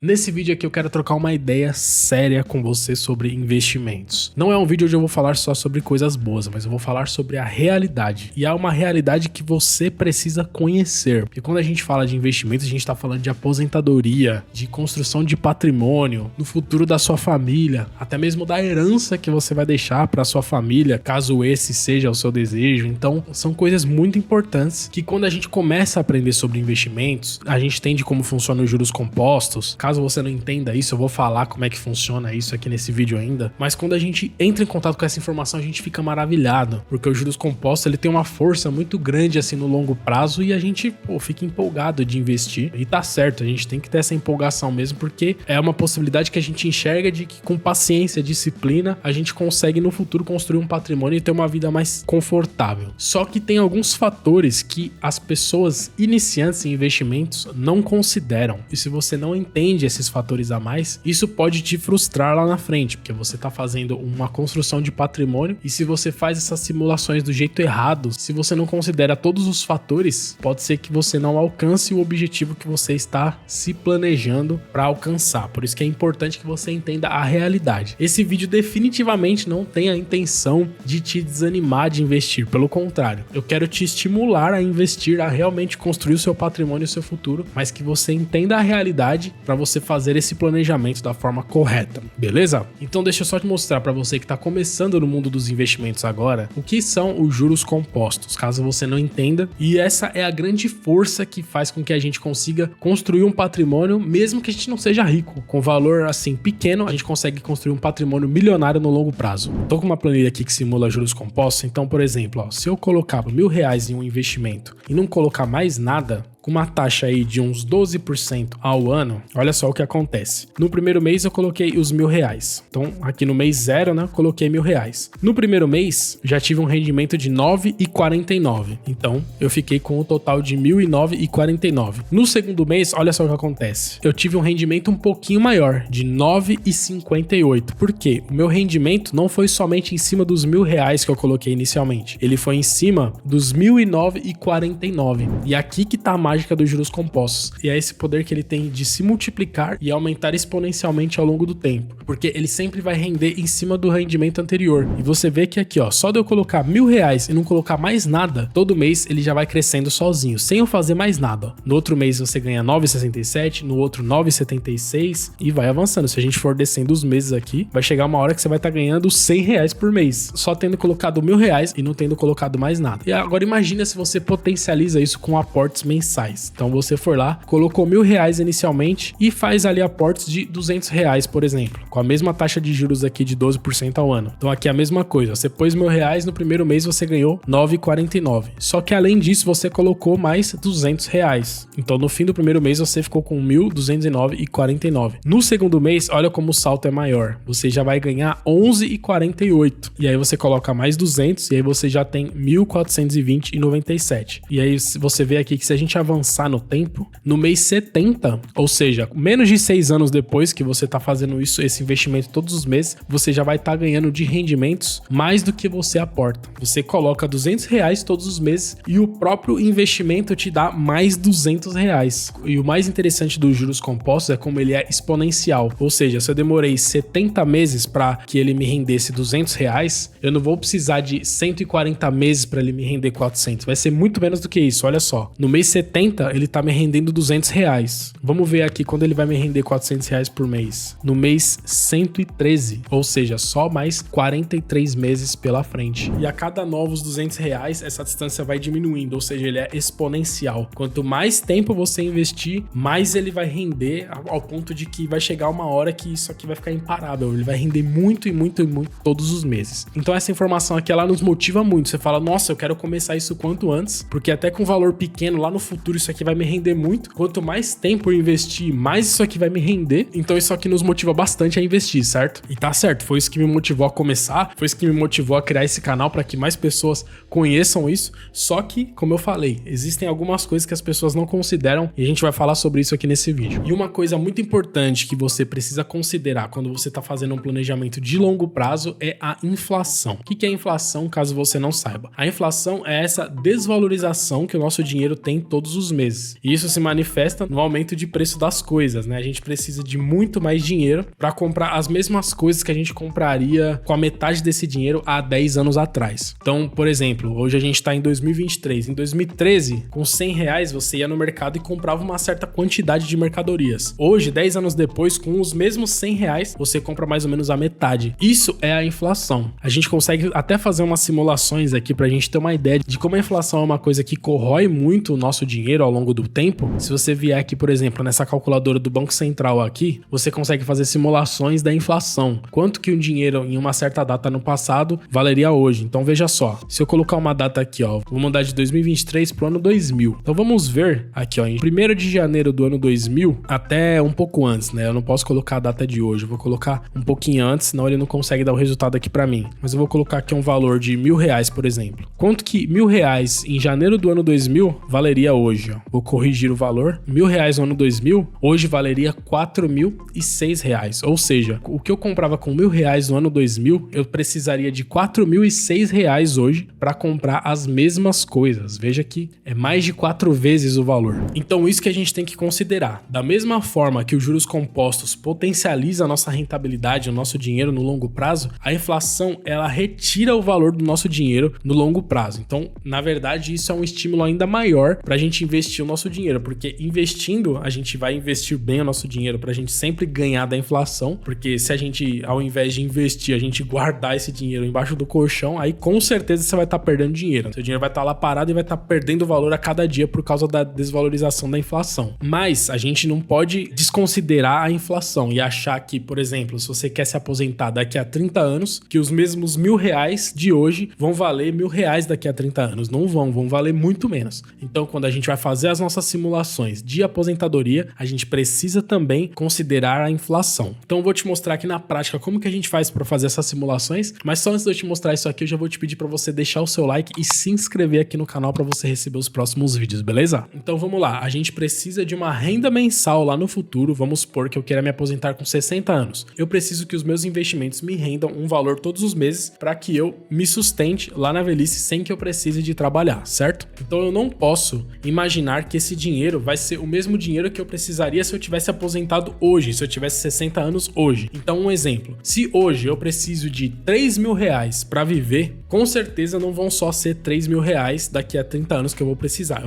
Nesse vídeo aqui eu quero trocar uma ideia séria com você sobre investimentos. Não é um vídeo onde eu vou falar só sobre coisas boas, mas eu vou falar sobre a realidade. E há uma realidade que você precisa conhecer. Porque quando a gente fala de investimentos, a gente está falando de aposentadoria, de construção de patrimônio, no futuro da sua família, até mesmo da herança que você vai deixar para sua família, caso esse seja o seu desejo. Então, são coisas muito importantes que quando a gente começa a aprender sobre investimentos, a gente entende como funcionam os juros compostos. Caso você não entenda isso, eu vou falar como é que funciona isso aqui nesse vídeo ainda. Mas quando a gente entra em contato com essa informação, a gente fica maravilhado, porque o juros compostos ele tem uma força muito grande assim no longo prazo e a gente fica empolgado de investir. E tá certo, a gente tem que ter essa empolgação mesmo, porque é uma possibilidade que a gente enxerga de que com paciência, disciplina, a gente consegue no futuro construir um patrimônio e ter uma vida mais confortável. Só que tem alguns fatores que as pessoas iniciantes em investimentos não consideram. E se você não entende esses fatores a mais, isso pode te frustrar lá na frente, porque você está fazendo uma construção de patrimônio e se você faz essas simulações do jeito errado, se você não considera todos os fatores, pode ser que você não alcance o objetivo que você está se planejando para alcançar. Por isso que é importante que você entenda a realidade. Esse vídeo definitivamente não tem a intenção de te desanimar de investir, pelo contrário, eu quero te estimular a investir, a realmente construir o seu patrimônio e o seu futuro, mas que você entenda a realidade para você fazer esse planejamento da forma correta, beleza? Então deixa eu só te mostrar para você que está começando no mundo dos investimentos agora, o que são os juros compostos, caso você não entenda, e essa é a grande força que faz com que a gente consiga construir um patrimônio, mesmo que a gente não seja rico, com valor assim pequeno, a gente consegue construir um patrimônio milionário no longo prazo. Tô com uma planilha aqui que simula juros compostos, então por exemplo, se eu colocar R$1.000 em um investimento e não colocar mais nada, com uma taxa aí de uns 12% ao ano, olha só o que acontece. No primeiro mês eu coloquei os R$1.000. Então, aqui no mês 0, né, coloquei R$1.000. No primeiro mês, já tive um rendimento de 9,49. Então, eu fiquei com um total de 1.009,49. No segundo mês, olha só o que acontece. Eu tive um rendimento um pouquinho maior, de 9,58. Por quê? O meu rendimento não foi somente em cima dos R$1.000 que eu coloquei inicialmente. Ele foi em cima dos 1.009,49. E aqui que tá a mágica dos juros compostos, e é esse poder que ele tem de se multiplicar e aumentar exponencialmente ao longo do tempo, porque ele sempre vai render em cima do rendimento anterior. E você vê que aqui, só de eu colocar R$1.000 e não colocar mais nada, todo mês ele já vai crescendo sozinho, sem eu fazer mais nada. No outro mês você ganha 9,67, no outro 9,76 e vai avançando. Se a gente for descendo os meses aqui, vai chegar uma hora que você vai estar ganhando R$100 por mês, só tendo colocado R$1.000 e não tendo colocado mais nada. E agora imagina se você potencializa isso com aportes mensais. Então você for lá, colocou R$1.000 inicialmente e faz ali aportes de R$200, por exemplo, com a mesma taxa de juros aqui de 12% ao ano. Então aqui é a mesma coisa, você pôs R$1.000, no primeiro mês você ganhou 9,49. Só que além disso você colocou mais R$200. Então no fim do primeiro mês você ficou com 1.209,49. No segundo mês, olha como o salto é maior. Você já vai ganhar 11,48. E aí você coloca mais 200 e aí você já tem 1.420,97. E aí você vê aqui que se a gente avançar no tempo, no mês 70, ou seja, menos de 6 anos depois que você tá fazendo isso, esse investimento todos os meses, você já vai estar ganhando de rendimentos mais do que você aporta. Você coloca R$200 todos os meses e o próprio investimento te dá mais R$200. E o mais interessante dos juros compostos é como ele é exponencial, ou seja, se eu demorei 70 meses para que ele me rendesse R$200, eu não vou precisar de 140 meses para ele me render 400, vai ser muito menos do que isso, olha só. No mês 70, ele tá me rendendo R$200. Vamos ver aqui quando ele vai me render R$400 por mês. No mês 113, ou seja, só mais 43 meses pela frente. E a cada novos R$200, essa distância vai diminuindo, ou seja, ele é exponencial. Quanto mais tempo você investir, mais ele vai render ao ponto de que vai chegar uma hora que isso aqui vai ficar imparável. Ele vai render muito e muito e muito todos os meses. Então essa informação aqui, ela nos motiva muito. Você fala, nossa, eu quero começar isso quanto antes, porque até com valor pequeno lá no futuro isso aqui vai me render muito. Quanto mais tempo eu investir, mais isso aqui vai me render. Então isso aqui nos motiva bastante a investir, certo? E tá certo, foi isso que me motivou a começar, foi isso que me motivou a criar esse canal para que mais pessoas conheçam isso. Só que, como eu falei, existem algumas coisas que as pessoas não consideram e a gente vai falar sobre isso aqui nesse vídeo. E uma coisa muito importante que você precisa considerar quando você tá fazendo um planejamento de longo prazo é a inflação. O que é a inflação, caso você não saiba? A inflação é essa desvalorização que o nosso dinheiro tem todos os meses. E isso se manifesta no aumento de preço das coisas, né? A gente precisa de muito mais dinheiro para comprar as mesmas coisas que a gente compraria com a metade desse dinheiro há 10 anos atrás. Então, por exemplo, hoje a gente tá em 2023. Em 2013, com 100 reais, você ia no mercado e comprava uma certa quantidade de mercadorias. Hoje, 10 anos depois, com os mesmos 100 reais, você compra mais ou menos a metade. Isso é a inflação. A gente consegue até fazer umas simulações aqui pra gente ter uma ideia de como a inflação é uma coisa que corrói muito o nosso dinheiro ao longo do tempo. Se você vier aqui, por exemplo, nessa calculadora do Banco Central aqui, você consegue fazer simulações da inflação. Quanto que um dinheiro em uma certa data no passado valeria hoje. Então veja só, se eu colocar uma data aqui, ó, vou mudar de 2023 pro ano 2000. Então vamos ver aqui, ó, em 1º de janeiro do ano 2000 até um pouco antes, né? Eu não posso colocar a data de hoje, eu vou colocar um pouquinho antes, senão ele não consegue dar o resultado aqui pra mim. Mas eu vou colocar aqui um valor de R$1.000, por exemplo. Quanto que R$1.000 em janeiro do ano 2000 valeria hoje, ó? Vou corrigir o valor. R$1.000 no ano 2000, hoje valeria R$4.006. Ou seja, o que eu comprava com R$1.000 no ano 2000, eu precisaria de R$4.006 hoje para comprar as mesmas coisas. Veja que é mais de 4 vezes o valor. Então isso que a gente tem que considerar. Da mesma forma que os juros compostos potencializa a nossa rentabilidade, o nosso dinheiro no longo prazo, a inflação ela retira o valor do nosso dinheiro no longo prazo. Então, na verdade, isso é um estímulo ainda maior para a gente investir o nosso dinheiro, porque investindo, a gente vai investir bem o nosso dinheiro para a gente sempre ganhar da inflação, porque se a gente, ao invés de investir, a gente guardar esse dinheiro embaixo do colchão, aí com certeza você vai estar perdendo dinheiro. Seu dinheiro vai estar lá parado e vai estar perdendo valor a cada dia por causa da desvalorização da inflação. Mas a gente não pode desconsiderar a inflação e achar que, por exemplo, se você quer se aposentar daqui a 30 anos, que os mesmos R$1.000 de hoje vão valer R$1.000 daqui a 30 anos. Não vão valer muito menos. Então, quando a gente vai fazer as nossas simulações de aposentadoria, a gente precisa também considerar a inflação. Então, eu vou te mostrar aqui na prática como que a gente faz para fazer essas simulações, mas só antes de eu te mostrar isso aqui, eu já vou te pedir para você deixar o seu like e se inscrever aqui no canal para você receber os próximos vídeos, beleza? Então, vamos lá. A gente precisa de uma renda mensal lá no futuro. Vamos supor que eu queira me aposentar com 60 anos. Eu preciso que os meus investimentos me rendam um valor todos os meses para que eu me sustente lá na velhice sem que eu precise de trabalhar, certo? Então eu não posso imaginar que esse dinheiro vai ser o mesmo dinheiro que eu precisaria se eu tivesse aposentado hoje, se eu tivesse 60 anos hoje. Então um exemplo, se hoje eu preciso de R$3.000 para viver, com certeza não vão só ser R$3.000 daqui a 30 anos que eu vou precisar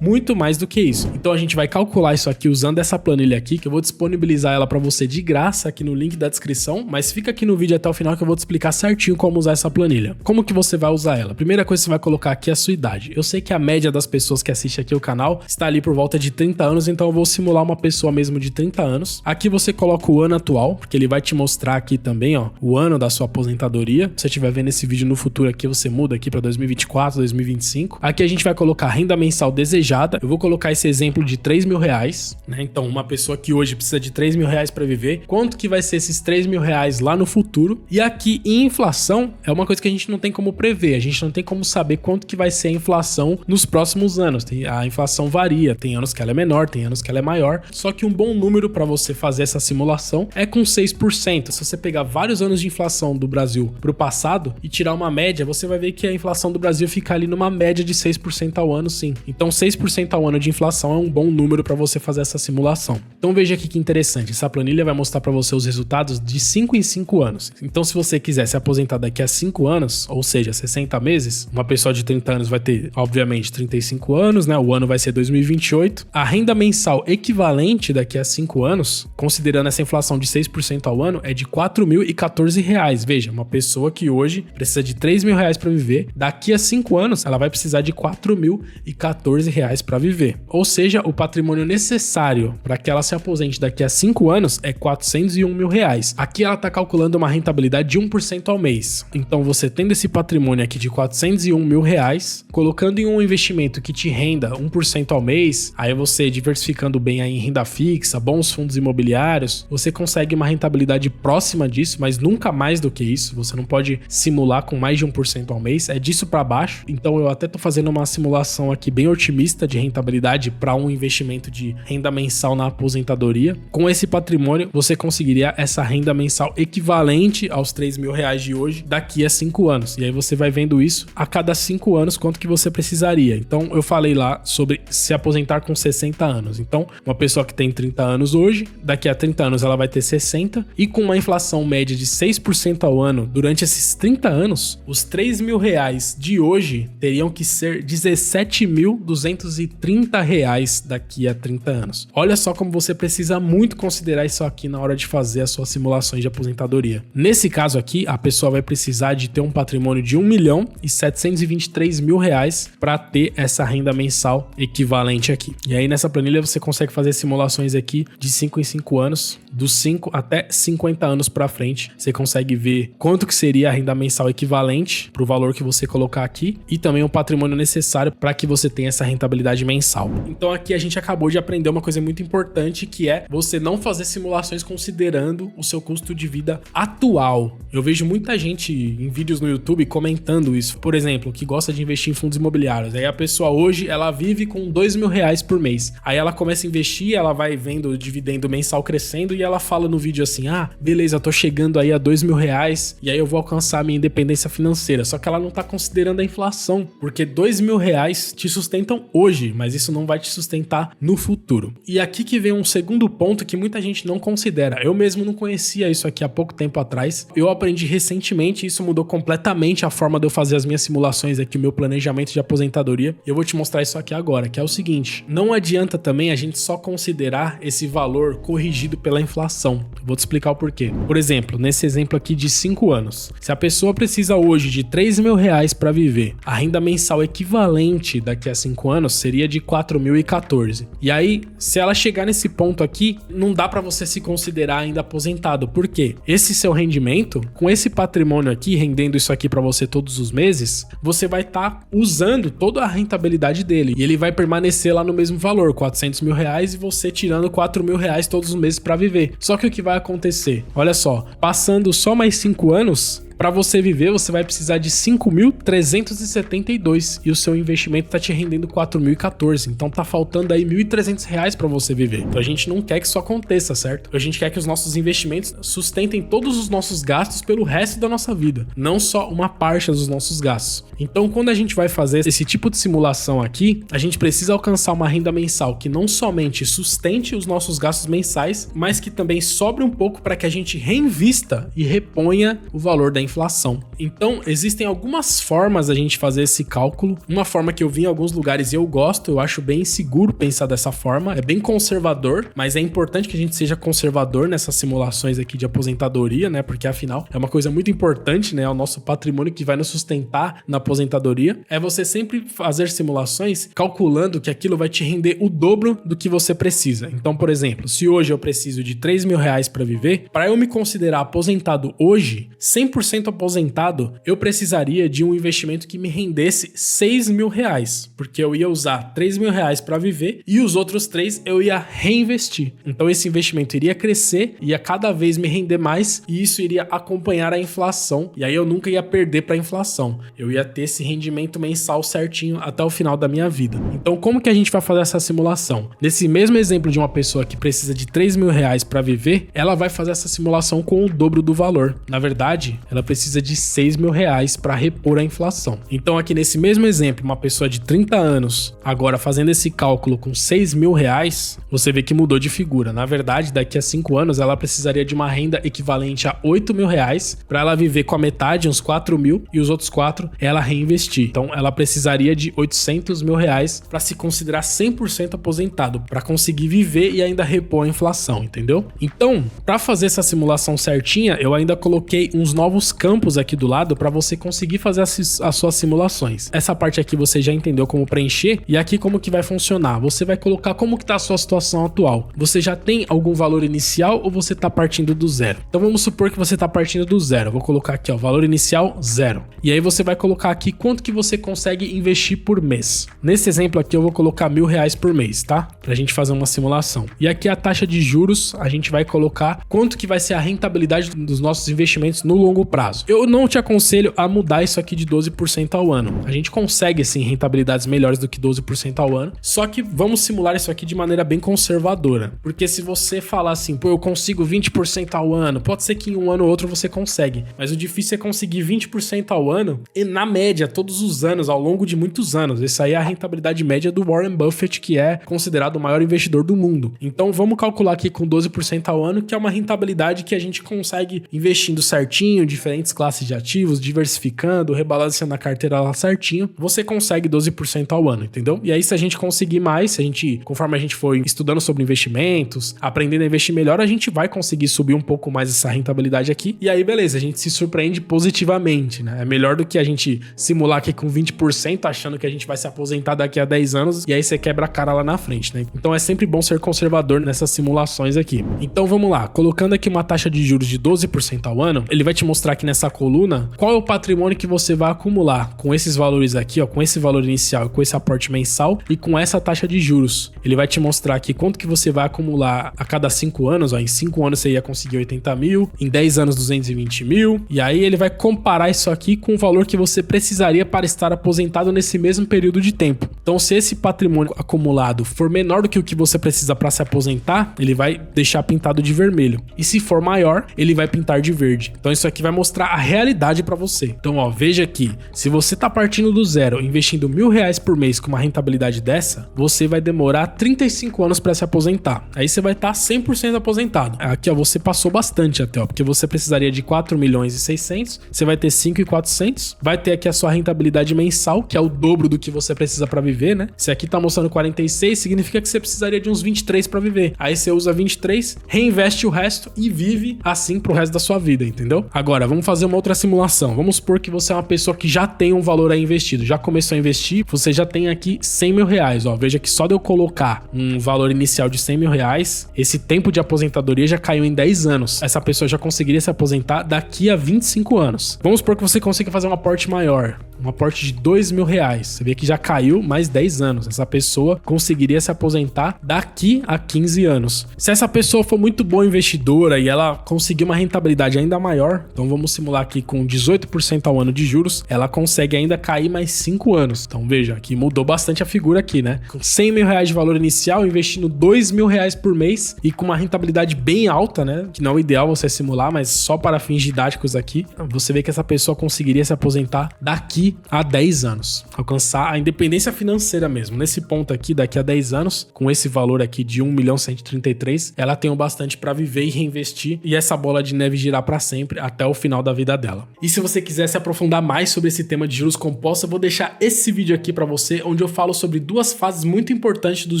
muito mais do que isso. Então a gente vai calcular isso aqui usando essa planilha aqui, que eu vou disponibilizar ela para você de graça aqui no link da descrição, mas fica aqui no vídeo até o final que eu vou te explicar certinho como usar essa planilha. Como que você vai usar ela? Primeira coisa que você vai colocar aqui é a sua idade. Eu sei que a média das pessoas que assistem aqui o canal está ali por volta de 30 anos, então eu vou simular uma pessoa mesmo de 30 anos. Aqui você coloca o ano atual, porque ele vai te mostrar aqui também, ó, o ano da sua aposentadoria. Se você estiver vendo esse vídeo no futuro aqui, você muda aqui para 2024, 2025. Aqui a gente vai colocar a renda mensal desejada. Eu vou colocar esse exemplo de R$3.000, né? Então, uma pessoa que hoje precisa de R$3.000 para viver, quanto que vai ser esses R$3.000 lá no futuro? E aqui, em inflação, é uma coisa que a gente não tem como prever, a gente não tem como saber quanto que vai ser a inflação nos próximos anos. A inflação varia, tem anos que ela é menor, tem anos que ela é maior, só que um bom número para você fazer essa simulação é com 6%. Se você pegar vários anos de inflação do Brasil para o passado e tirar uma média, você vai ver que a inflação do Brasil fica ali numa média de 6% ao ano, sim. Então 6% ao ano de inflação é um bom número para você fazer essa simulação. Então veja aqui que interessante, essa planilha vai mostrar para você os resultados de 5 em 5 anos. Então se você quiser se aposentar daqui a 5 anos, ou seja, 60 meses, uma pessoa de 30 anos vai ter, obviamente, 35 anos, né? O ano vai ser 2028. A renda mensal equivalente daqui a 5 anos, considerando essa inflação de 6% ao ano, é de R$4.014. Veja, uma pessoa que hoje precisa de R$3.000 para viver, daqui a 5 anos ela vai precisar de R$4.014 para viver. Ou seja, o patrimônio necessário para que ela se aposente daqui a 5 anos é R$401.000. Aqui ela está calculando uma rentabilidade de 1% ao mês. Então você tendo esse patrimônio aqui de R$401.000, colocando em um investimento que te renda 1% ao mês, aí você diversificando bem aí em renda fixa, bons fundos imobiliários, você consegue uma rentabilidade próxima disso, mas nunca mais do que isso. Você não pode simular com mais de 1% ao mês, é disso para baixo. Então eu até tô fazendo uma simulação aqui bem otimista de rentabilidade para um investimento de renda mensal na aposentadoria. Com esse patrimônio, você conseguiria essa renda mensal equivalente aos R$3.000 de hoje daqui a 5 anos. E aí você vai vendo isso a cada 5 anos quanto que você precisaria. Então eu falei lá falar sobre se aposentar com 60 anos. Então, uma pessoa que tem 30 anos hoje, daqui a 30 anos ela vai ter 60, e com uma inflação média de 6% ao ano durante esses 30 anos, os R$3.000 de hoje teriam que ser R$17.230 daqui a 30 anos. Olha só como você precisa muito considerar isso aqui na hora de fazer as suas simulações de aposentadoria. Nesse caso aqui, a pessoa vai precisar de ter um patrimônio de R$1.723.000 para ter essa renda mensal equivalente aqui. E aí nessa planilha você consegue fazer simulações aqui de 5 em 5 anos, dos 5 até 50 anos para frente. Você consegue ver quanto que seria a renda mensal equivalente para o valor que você colocar aqui e também o patrimônio necessário para que você tenha essa rentabilidade mensal. Então aqui a gente acabou de aprender uma coisa muito importante, que é você não fazer simulações considerando o seu custo de vida atual. Eu vejo muita gente em vídeos no YouTube comentando isso, por exemplo, que gosta de investir em fundos imobiliários. Aí a pessoa hoje, ela vive com R$2.000 por mês. Aí ela começa a investir, ela vai vendo o dividendo mensal crescendo e ela fala no vídeo assim, beleza, tô chegando aí a R$2.000 e aí eu vou alcançar a minha independência financeira. Só que ela não tá considerando a inflação, porque R$2.000 te sustentam hoje, mas isso não vai te sustentar no futuro. E aqui que vem um segundo ponto que muita gente não considera. Eu mesmo não conhecia isso aqui há pouco tempo atrás. Eu aprendi recentemente, isso mudou completamente a forma de eu fazer as minhas simulações aqui, o meu planejamento de aposentadoria. Eu vou te mostrar isso aqui agora, que é o seguinte: não adianta também a gente só considerar esse valor corrigido pela inflação. Vou te explicar o porquê. Por exemplo, nesse exemplo aqui de 5 anos, se a pessoa precisa hoje de R$3.000 para viver, a renda mensal equivalente daqui a 5 anos seria de R$4.014. E aí, se ela chegar nesse ponto aqui, não dá para você se considerar ainda aposentado. Por quê? Esse seu rendimento, com esse patrimônio aqui, rendendo isso aqui para você todos os meses, você vai estar usando toda a rentabilidade dele. E ele vai permanecer lá no mesmo valor, R$400.000, e você tirando R$4.000 todos os meses para viver. Só que o que vai acontecer? Olha só, passando só mais 5 anos, para você viver, você vai precisar de 5.372 e o seu investimento tá te rendendo 4.014. Então tá faltando aí R$1.300 para você viver. Então a gente não quer que isso aconteça, certo? A gente quer que os nossos investimentos sustentem todos os nossos gastos pelo resto da nossa vida, não só uma parte dos nossos gastos. Então quando a gente vai fazer esse tipo de simulação aqui, a gente precisa alcançar uma renda mensal que não somente sustente os nossos gastos mensais, mas que também sobre um pouco para que a gente reinvista e reponha o valor da inflação. Então, existem algumas formas da gente fazer esse cálculo. Uma forma que eu vi em alguns lugares e eu gosto, eu acho bem seguro pensar dessa forma, é bem conservador, mas é importante que a gente seja conservador nessas simulações aqui de aposentadoria, né? Porque afinal é uma coisa muito importante, né? É o nosso patrimônio que vai nos sustentar na aposentadoria. É você sempre fazer simulações calculando que aquilo vai te render o dobro do que você precisa. Então, por exemplo, se hoje eu preciso de R$3.000 para viver, para eu me considerar aposentado hoje, 100% aposentado, eu precisaria de um investimento que me rendesse R$6.000, porque eu ia usar R$3.000 para viver e os outros 3 eu ia reinvestir. Então esse investimento iria crescer, ia cada vez me render mais e isso iria acompanhar a inflação, e aí eu nunca ia perder para a inflação. Eu ia ter esse rendimento mensal certinho até o final da minha vida. Então como que a gente vai fazer essa simulação? Nesse mesmo exemplo de uma pessoa que precisa de R$3.000 para viver, ela vai fazer essa simulação com o dobro do valor. Na verdade, ela precisa de R$6.000 para repor a inflação. Então aqui nesse mesmo exemplo, uma pessoa de 30 anos, agora fazendo esse cálculo com R$6.000, você vê que mudou de figura. Na verdade, daqui a 5 anos, ela precisaria de uma renda equivalente a R$8.000 para ela viver com a metade, uns R$4.000, e os outros 4 ela reinvestir. Então ela precisaria de R$800.000 para se considerar 100% aposentado, para conseguir viver e ainda repor a inflação, entendeu? Então, para fazer essa simulação certinha, eu ainda coloquei uns novos campos aqui do lado para você conseguir fazer as suas simulações. Essa parte aqui você já entendeu como preencher, e aqui como que vai funcionar. Você vai colocar como que tá a sua situação atual. Você já tem algum valor inicial ou você tá partindo do zero? Então vamos supor que você tá partindo do zero. Eu vou colocar aqui, ó, valor inicial 0. E aí você vai colocar aqui quanto que você consegue investir por mês. Nesse exemplo aqui eu vou colocar R$1.000 por mês, tá? Pra gente fazer uma simulação. E aqui a taxa de juros, a gente vai colocar quanto que vai ser a rentabilidade dos nossos investimentos no longo prazo. caso. Eu não te aconselho a mudar isso aqui de 12% ao ano. A gente consegue, sim, rentabilidades melhores do que 12% ao ano, só que vamos simular isso aqui de maneira bem conservadora. Porque se você falar assim, pô, eu consigo 20% ao ano, pode ser que em um ano ou outro você consegue, mas o difícil é conseguir 20% ao ano e na média, todos os anos, ao longo de muitos anos. Essa aí é a rentabilidade média do Warren Buffett, que é considerado o maior investidor do mundo. Então vamos calcular aqui com 12% ao ano, que é uma rentabilidade que a gente consegue investindo certinho, diferentes classes de ativos, diversificando, rebalanceando a carteira lá certinho, você consegue 12% ao ano, entendeu? E aí se a gente conseguir mais, conforme a gente for estudando sobre investimentos, aprendendo a investir melhor, a gente vai conseguir subir um pouco mais essa rentabilidade aqui, e aí beleza, a gente se surpreende positivamente, né? É melhor do que a gente simular aqui com 20%, achando que a gente vai se aposentar daqui a 10 anos, e aí você quebra a cara lá na frente, né? Então é sempre bom ser conservador nessas simulações aqui. Então vamos lá, colocando aqui uma taxa de juros de 12% ao ano, ele vai te mostrar aqui nessa coluna qual é o patrimônio que você vai acumular com esses valores aqui, ó, com esse valor inicial, com esse aporte mensal e com essa taxa de juros. Ele vai te mostrar aqui quanto que você vai acumular a cada 5 anos, ó, em 5 anos você ia conseguir 80 mil, em 10 anos 220 mil, e aí ele vai comparar isso aqui com o valor que você precisaria para estar aposentado nesse mesmo período de tempo. Então se esse patrimônio acumulado for menor do que o que você precisa para se aposentar, ele vai deixar pintado de vermelho. E se for maior, ele vai pintar de verde. Então isso aqui vai mostrar a realidade para você. Então, ó, veja aqui, se você tá partindo do zero, investindo R$1.000 por mês com uma rentabilidade dessa, você vai demorar 35 anos para se aposentar. Aí você vai estar 100% aposentado. Aqui, ó, você passou bastante até, ó, porque você precisaria de 4.600.000, você vai ter 5.400, vai ter aqui a sua rentabilidade mensal, que é o dobro do que você precisa para viver, né? Se aqui tá mostrando 46, significa que você precisaria de uns 23 para viver. Aí você usa 23, reinveste o resto e vive assim pro resto da sua vida, entendeu? Agora, vamos fazer uma outra simulação. Vamos supor que você é uma pessoa que já tem um valor aí investido, já começou a investir, você já tem aqui R$100.000, ó. Veja que só de eu colocar um valor inicial de R$100.000, esse tempo de aposentadoria já caiu em 10 anos. Essa pessoa já conseguiria se aposentar daqui a 25 anos. Vamos supor que você consiga fazer um aporte maior, um aporte de R$2.000. Você vê que já caiu mais 10 anos. Essa pessoa conseguiria se aposentar daqui a 15 anos. Se essa pessoa for muito boa investidora e ela conseguir uma rentabilidade ainda maior, então vamos simular aqui com 18% ao ano de juros, ela consegue ainda cair mais 5 anos. Então veja, aqui mudou bastante a figura aqui, né? Com R$100.000 de valor inicial, investindo R$2.000 por mês e com uma rentabilidade bem alta, né? Que não é o ideal você simular, mas só para fins didáticos aqui, você vê que essa pessoa conseguiria se aposentar daqui a 10 anos. Alcançar a independência financeira mesmo. Nesse ponto aqui, daqui a 10 anos, com esse valor aqui de 1.133.000, ela tem o bastante para viver e reinvestir e essa bola de neve girar para sempre até o final da vida dela. E se você quiser se aprofundar mais sobre esse tema de juros compostos, eu vou deixar esse vídeo aqui para você, onde eu falo sobre duas fases muito importantes dos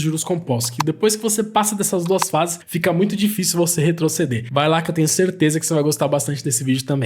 juros compostos, que depois que você passa dessas duas fases, fica muito difícil você retroceder. Vai lá que eu tenho certeza que você vai gostar bastante desse vídeo também.